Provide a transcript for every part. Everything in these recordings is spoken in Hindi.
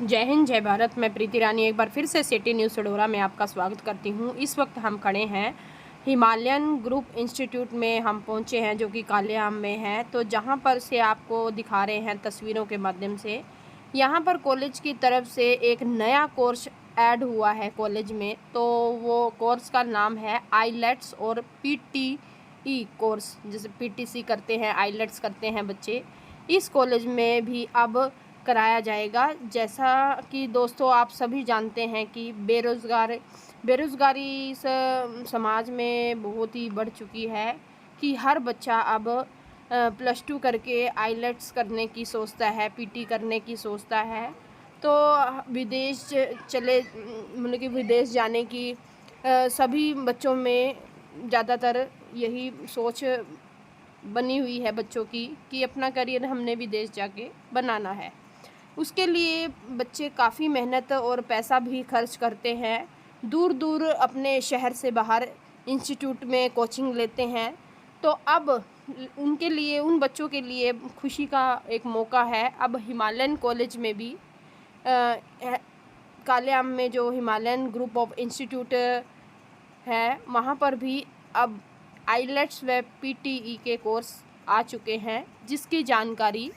जय हिंद, जय भारत। मैं प्रीति रानी एक बार फिर से सिटी न्यूज़ सडोरा में आपका स्वागत करती हूँ। इस वक्त हम खड़े हैं हिमालयन ग्रुप इंस्टीट्यूट में हम पहुँचे हैं, जो कि कालेआम में है। तो जहाँ पर से आपको दिखा रहे हैं तस्वीरों के माध्यम से, यहाँ पर कॉलेज की तरफ से एक नया कोर्स ऐड हुआ है कॉलेज में। तो वो कोर्स का नाम है आईलेट्स और पीटीई कोर्स। जैसे पीटीसी करते हैं, आईलेट्स करते हैं बच्चे, इस कॉलेज में भी अब कराया जाएगा। जैसा कि दोस्तों आप सभी जानते हैं कि बेरोज़गारी समाज में बहुत ही बढ़ चुकी है कि हर बच्चा अब +2 करके आईलेट्स करने की सोचता है, पीटी करने की सोचता है। तो विदेश चले मतलब कि विदेश जाने की सभी बच्चों में ज़्यादातर यही सोच बनी हुई है बच्चों की कि अपना करियर हमने विदेश जाके बनाना है। उसके लिए बच्चे काफ़ी मेहनत और पैसा भी खर्च करते हैं, दूर दूर अपने शहर से बाहर इंस्टीट्यूट में कोचिंग लेते हैं। तो अब उनके लिए, उन बच्चों के लिए खुशी का एक मौका है। अब हिमालयन कॉलेज में भी कालेआम में जो हिमालयन ग्रुप ऑफ इंस्टीट्यूट है, वहाँ पर भी अब आईलेट्स व पीटीई के कोर्स आ चुके हैं, जिसकी जानकारी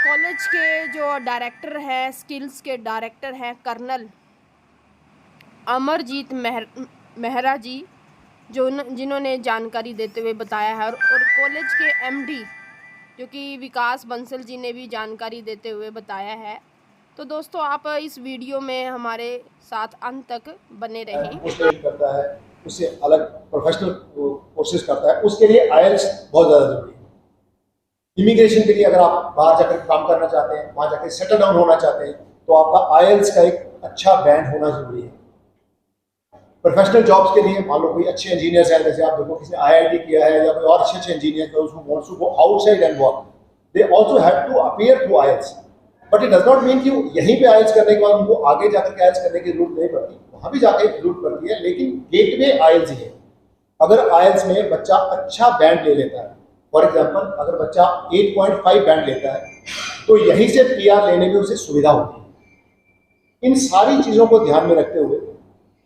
कॉलेज के जो डायरेक्टर हैं, स्किल्स के डायरेक्टर हैं, कर्नल अमरजीत मेहरा जी, जिन्होंने जानकारी देते हुए बताया है। और कॉलेज के एमडी जो कि विकास बंसल जी ने भी जानकारी देते हुए बताया है। तो दोस्तों आप इस वीडियो में हमारे साथ अंत तक बने रहें। करता है, उससे अलग प्रोफेशनल कोर्सेज करता है, उसके लिए आईएलटीएस बहुत ज़्यादा जरूरी है। इमिग्रेशन के लिए अगर आप बाहर जाकर काम करना चाहते हैं, वहाँ जाकर सेटल डाउन होना चाहते हैं, तो आपका आईएलटीएस का एक अच्छा बैंड होना जरूरी है। प्रोफेशनल जॉब्स के लिए मान लो कोई अच्छे इंजीनियर्स हैं, जैसे आप देखो किसी आईआईटी किया है या कोई और अच्छे engineer wants to go outside and work, they also have to appear through IELTS. But it does not mean कि यहीं पे आईएलटीएस करने के बाद उनको आगे जाकर आईएलटीएस करने की जरूरत नहीं पड़ती, वहाँ भी जाके जरूरत पड़ती है, लेकिन गेटवे आईएलटीएस ही है। अगर आईएलटीएस में बच्चा अच्छा बैंड ले लेता है, फॉर एग्जाम्पल अगर बच्चा 8.5 बैंड लेता है, तो यहीं से पीआर लेने में उसे सुविधा होती है। इन सारी चीज़ों को ध्यान में रखते हुए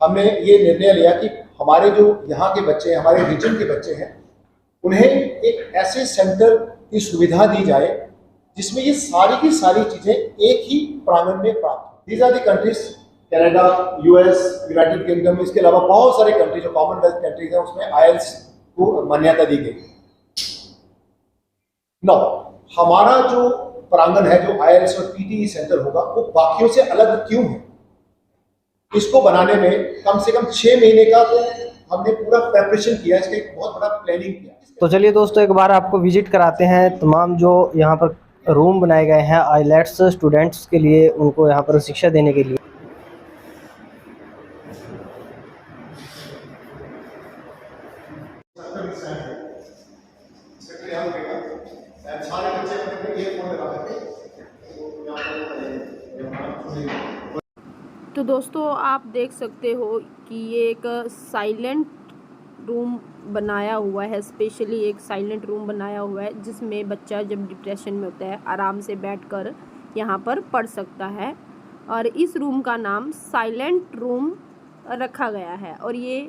हमने ये निर्णय लिया कि हमारे जो यहाँ के बच्चे हैं, हमारे रीजन के बच्चे हैं, उन्हें एक ऐसे सेंटर की सुविधा दी जाए जिसमें ये सारी की सारी चीज़ें एक ही प्रांगण में प्राप्त हो। These are the countries, Canada, US, United Kingdom, इसके अलावा बहुत सारे कंट्री जो कॉमनवेल्थ कंट्रीज हैं, उसमें आईएलटीएस को मान्यता दी गई। नो, हमारा जो प्रांगण है, जो आईएलटीएस और पीटीई सेंटर होगा, वो बाकियों से अलग क्यों है? इसको बनाने में कम से कम 6 महीने का तो हमने पूरा प्रेपरेशन किया, इसका एक बहुत बड़ा प्लानिंग किया। तो चलिए दोस्तों, एक बार आपको विजिट कराते हैं तमाम जो यहाँ पर रूम बनाए गए हैं आईलेट्स स्टूडेंट्स के लिए, उनको यहाँ पर शिक्षा देने के लिए। तो दोस्तों आप देख सकते हो कि ये एक साइलेंट रूम बनाया हुआ है, स्पेशली एक साइलेंट रूम बनाया हुआ है, जिसमें बच्चा जब डिप्रेशन में होता है आराम से बैठकर यहाँ पर पढ़ सकता है। और इस रूम का नाम साइलेंट रूम रखा गया है। और ये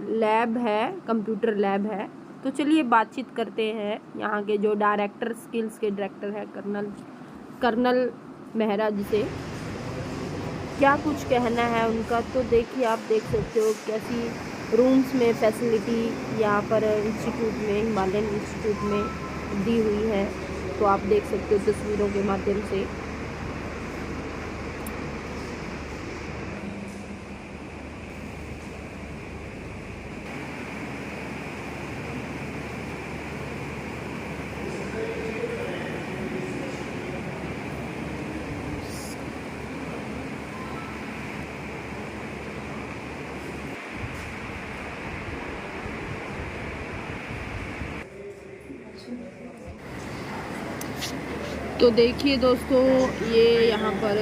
लैब है, कंप्यूटर लैब है। तो चलिए बातचीत करते हैं यहाँ के जो डायरेक्टर, स्किल्स के डायरेक्टर है, कर्नल मेहरा जी से, क्या कुछ कहना है उनका। तो देखिए, आप देख सकते हो कैसी रूम्स में फैसिलिटी यहाँ पर इंस्टीट्यूट में, हिमालयन इंस्टीट्यूट में दी हुई है। तो आप देख सकते हो तस्वीरों के माध्यम से। तो देखिए दोस्तों, ये यहाँ पर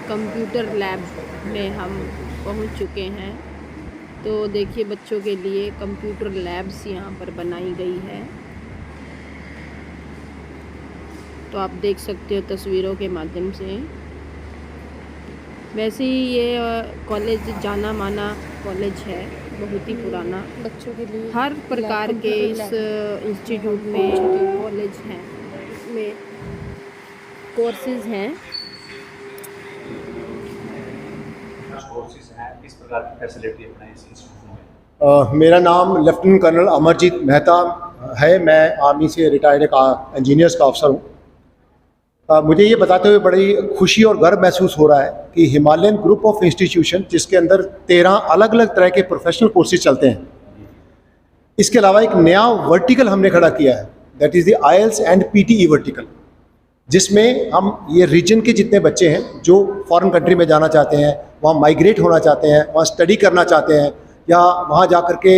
कंप्यूटर लैब में हम पहुँच चुके हैं। तो देखिए, बच्चों के लिए कंप्यूटर लैब्स यहाँ पर बनाई गई है। तो आप देख सकते हो तस्वीरों के माध्यम से। वैसे ही ये कॉलेज जाना माना कॉलेज है, बहुत ही पुराना। बच्चों के लिए हर प्रकार के इस इंस्टीट्यूट में कॉलेज हैं, में कोर्सेज हैं। कोर्सेज हैं, किस प्रकार की फैसिलिटी अपना इस इंस्टीट्यूट में? मेरा नाम लेफ्टिनेंट कर्नल अमरजीत मेहता है। मैं आर्मी से रिटायर्ड एक इंजीनियर्स का अफसर हूँ। मुझे ये बताते हुए बड़ी खुशी और गर्व महसूस हो रहा है कि हिमालयन ग्रुप ऑफ इंस्टीट्यूशन, जिसके अंदर 13 अलग अलग तरह के प्रोफेशनल कोर्सेज चलते हैं, इसके अलावा एक नया वर्टिकल हमने खड़ा किया है, that is the IELTS and PTE vertical, जिसमें हम ये रीजन के जितने बच्चे हैं जो फॉरेन कंट्री में जाना चाहते हैं, वहाँ माइग्रेट होना चाहते हैं, वहाँ स्टडी करना चाहते हैं या वहाँ जा कर के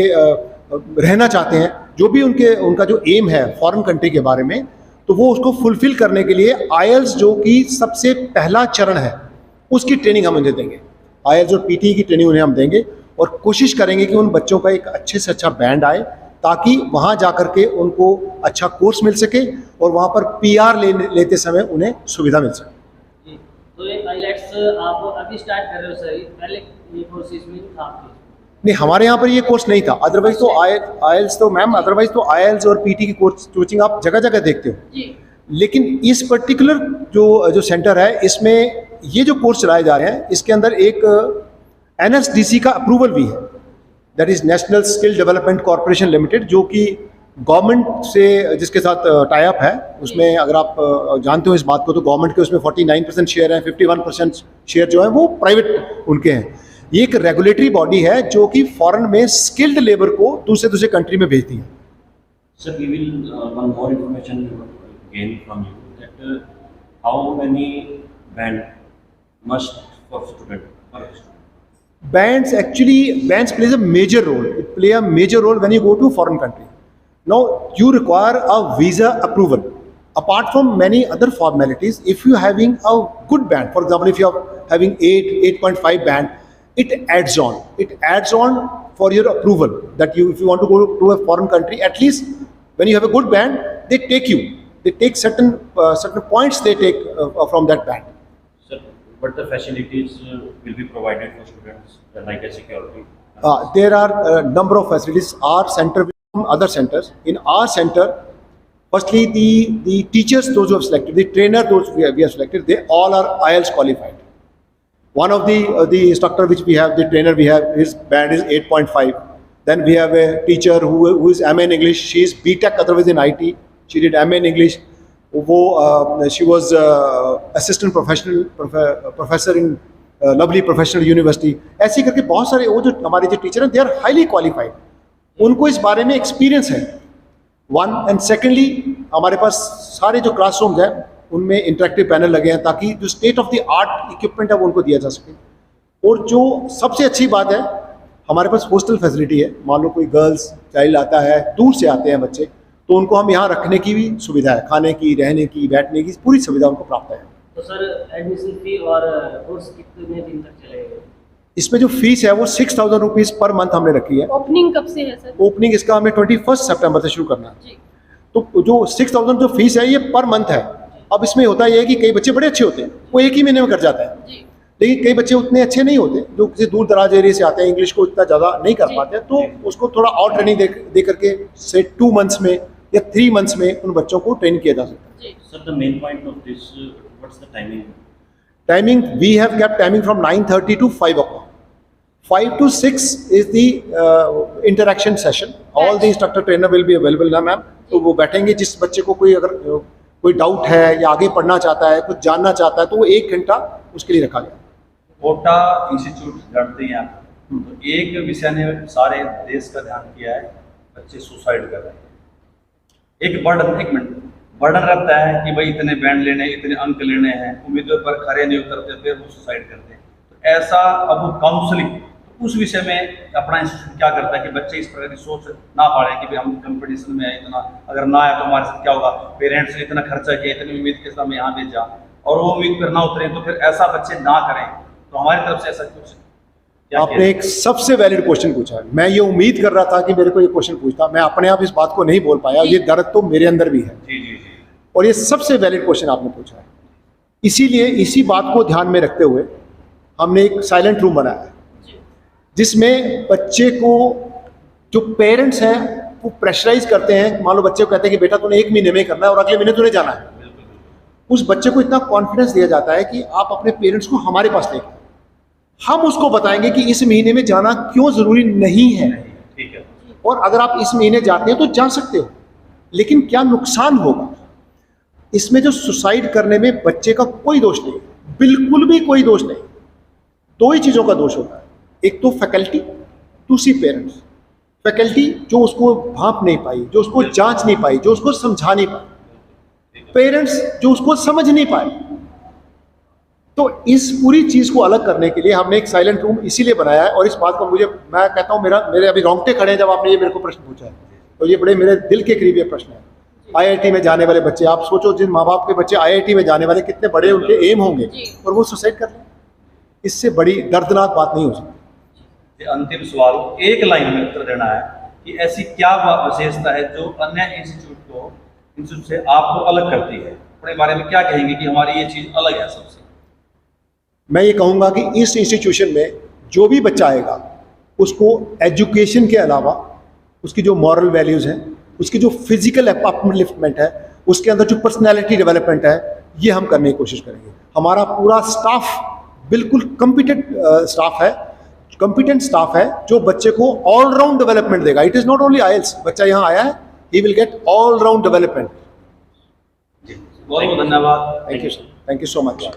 रहना चाहते हैं, जो भी उनका जो एम है फॉरेन कंट्री के बारे में, तो वो उसको फुलफ़िल करने के लिए IELTS जो कि सबसे पहला चरण है, उसकी ट्रेनिंग हम उन्हें देंगे। IELTS और PTE की ट्रेनिंग उन्हें हम देंगे और कोशिश करेंगे कि उन बच्चों का एक अच्छे से अच्छा बैंड आए, ताकि वहाँ जा कर के उनको अच्छा कोर्स मिल सके और वहाँ पर PR लेते समय उन्हें सुविधा मिल सके। तो ये IELTS आप अभी स्टार्ट कर रहे हो सर, पहले ये कोर्स इसमें था आपके? नहीं, हमारे यहाँ पर ये कोर्स नहीं था। अदरवाइज तो IELTS तो मैम, अदरवाइज तो IELTS और PTE की कोचिंग आप जगह जगह देखते हो जी। लेकिन इस पर्टिकुलर जो सेंटर है, इसमें ये जो कोर्स चलाए जा रहे हैं, इसके अंदर एक NSDC का अप्रूवल भी है, that is national skill development corporation limited, जो कि गवर्नमेंट से जिसके साथ टाई अप है। उसमें अगर आप जानते हो इस बात को, तो गवर्नमेंट के उसमें 49% शेयर है, 51% शेयर जो है वो प्राइवेट उनके हैं। ये एक रेगुलेटरी बॉडी है जो कि फॉरेन में स्किल्ड लेबर को दूसरे कंट्री में भेजती है। Sir, we will one more information gain from you that how many band must for student per student? Bands plays a major role. It play a major role when you go to foreign country. Now you require a visa approval. Apart from many other formalities, if you having a good band, for example, if you are having 8.5 band, it adds on. It adds on for your approval that if you want to go to a foreign country, at least when you have a good band, they take you. They take certain points they take from that band. Sir, what the facilities will be provided for students, like a security? There are a number of facilities. Our center from other centers. In our center, firstly, the teachers, those who have selected, the trainer, those we have selected, they all are IELTS qualified. One of the instructor which we have, the trainer we have, his band is 8.5. Then we have a teacher who is MA in English. She is BTech, otherwise in IT. She did MA in English. She was assistant professor in Lovely Professional University. ऐसे करके बहुत सारे वो जो हमारे जो टीचर हैं, they are highly qualified. उनको इस बारे में एक्सपीरियंस है। वन एंड सेकेंडली, हमारे पास सारे जो क्लासरूम्स हैं उनमें इंटरेक्टिव पैनल लगे हैं, ताकि जो state of the art equipment है वो उनको दिया जा सके। और जो सबसे अच्छी बात है, हमारे पास हॉस्टल फैसिलिटी है। मान लो कोई गर्ल्स चाइल्ड आता है, दूर से आते हैं बच्चे, तो उनको हम यहाँ रखने की भी सुविधा है, खाने की, रहने की, बैठने की पूरी सुविधा उनको प्राप्त है। तो सर एडमिशन फी और कोर्स कितने दिन तक चलेगा? इसमें जो फीस है वो 6,000 रुपीज़ पर मंथ हमने रखी है। ओपनिंग कब से है सर? ओपनिंग इसका हमें 21 सितंबर से शुरू करना है। जी। तो जो 6,000 जो फीस है ये पर मंथ है। अब इसमें होता यह है कि कई बच्चे बड़े अच्छे होते हैं, वो एक ही महीने में कर जाता है, लेकिन कई बच्चे उतने अच्छे नहीं होते जो किसी दूर दराज एरिया से आते हैं, इंग्लिश को इतना ज़्यादा नहीं कर पाते, तो उसको थोड़ा और ट्रेनिंग दे करके से 2 मंथ्स में या 3 मंथ्स में उन बच्चों को ट्रेन किया जा सकता है। Sir, the main point of this, what's the timing? Timing, we have kept timing from 9:30 to 5 o'clock. 5 to 6 is the interaction session. All the instructor trainer will be available ना मैम, तो वो बैठेंगे। जिस बच्चे को कोई डाउट है या आगे पढ़ना चाहता है, कुछ जानना चाहता है, तो वो 1 घंटा उसके लिए रखा गया। कोटा इंस्टीट्यूट जानते हैं आप, तो एक विषय ने सारे देश का ध्यान किया है, बच्चे सुसाइड कर रहे हैं। एक बर्डन रहता है कि भाई इतने बैंड लेने, इतने अंक लेने हैं, उम्मीदों पर खरे नहीं उतरते, फिर वो सुसाइड करते हैं। तो ऐसा अब काउंसलिंग, उस विषय में अपना इंस्टीट्यूट क्या करता है कि बच्चे इस प्रकार की सोच ना पाड़े कि भाई हम कंपटीशन में आए, इतना अगर ना आया तो हमारे साथ क्या होगा, पेरेंट्स ने इतना खर्चा किया, इतनी उम्मीद के साथ हमें यहाँ भेजा और वो उम्मीद पर ना उतरे, तो फिर ऐसा बच्चे ना करें। तो हमारी तरफ से ऐसा कुछ आपने एक सबसे वैलिड क्वेश्चन पूछा है। मैं ये उम्मीद कर रहा था कि मेरे को ये क्वेश्चन पूछता, मैं अपने आप इस बात को नहीं बोल पाया, ये दर्द तो मेरे अंदर भी है। जी। और ये सबसे वैलिड क्वेश्चन आपने पूछा है। इसीलिए इसी बात को ध्यान में रखते हुए हमने एक साइलेंट रूम बनाया है, जी जिसमें बच्चे को जो पेरेंट्स हैं वो प्रेशराइज करते हैं। मान लो बच्चे को कहते हैं कि बेटा तूने 1 महीने में करना है और अगले महीने तूने जाना है। उस बच्चे को इतना कॉन्फिडेंस दिया जाता है कि आप अपने पेरेंट्स को हमारे पास लेके, हम उसको बताएंगे कि इस महीने में जाना क्यों जरूरी नहीं है, ठीक है। और अगर आप इस महीने जाते हैं तो जा सकते हो, लेकिन क्या नुकसान होगा। इसमें जो सुसाइड करने में बच्चे का कोई दोष नहीं, बिल्कुल भी कोई दोष नहीं। 2 ही चीज़ों का दोष होता है, एक तो फैकल्टी, दूसरी पेरेंट्स। फैकल्टी जो उसको भांप नहीं पाई, जो उसको जांच नहीं पाई, जो उसको समझा नहीं पाई, पेरेंट्स जो उसको समझ नहीं पाए। तो इस पूरी चीज़ को अलग करने के लिए हमने एक साइलेंट रूम इसीलिए बनाया है। और इस बात को मैं कहता हूँ, मेरे अभी रोंगटे खड़े हैं जब आपने ये मेरे को प्रश्न पूछा है, तो ये बड़े मेरे दिल के करीब ये प्रश्न है। IIT में जाने वाले बच्चे, आप सोचो जिन माँ बाप के बच्चे IIT में जाने वाले, कितने बड़े उनके एम होंगे, और वो सुसाइड कर लें। इससे बड़ी दर्दनाक बात नहीं हो सकती। ये अंतिम सवाल, एक लाइन में उत्तर देना है कि ऐसी क्या विशेषता है जो अन्य इंस्टीट्यूट से आपको अलग करती है। अपने बारे में क्या कहेंगे कि हमारी ये चीज़ अलग है सबसे? मैं ये कहूँगा कि इस इंस्टीट्यूशन में जो भी बच्चा आएगा उसको एजुकेशन के अलावा उसकी जो मॉरल वैल्यूज़ हैं, उसकी जो फिजिकल अपलिफ्टमेंट है, उसके अंदर जो पर्सनैलिटी डेवलपमेंट है, ये हम करने की कोशिश करेंगे। हमारा पूरा स्टाफ बिल्कुल कॉम्पिटेंट स्टाफ है जो बच्चे को ऑल राउंड डेवलपमेंट देगा। It is not only IELTS, बच्चा यहाँ आया है, he will get all round development. बहुत बहुत धन्यवाद। Thank you so much.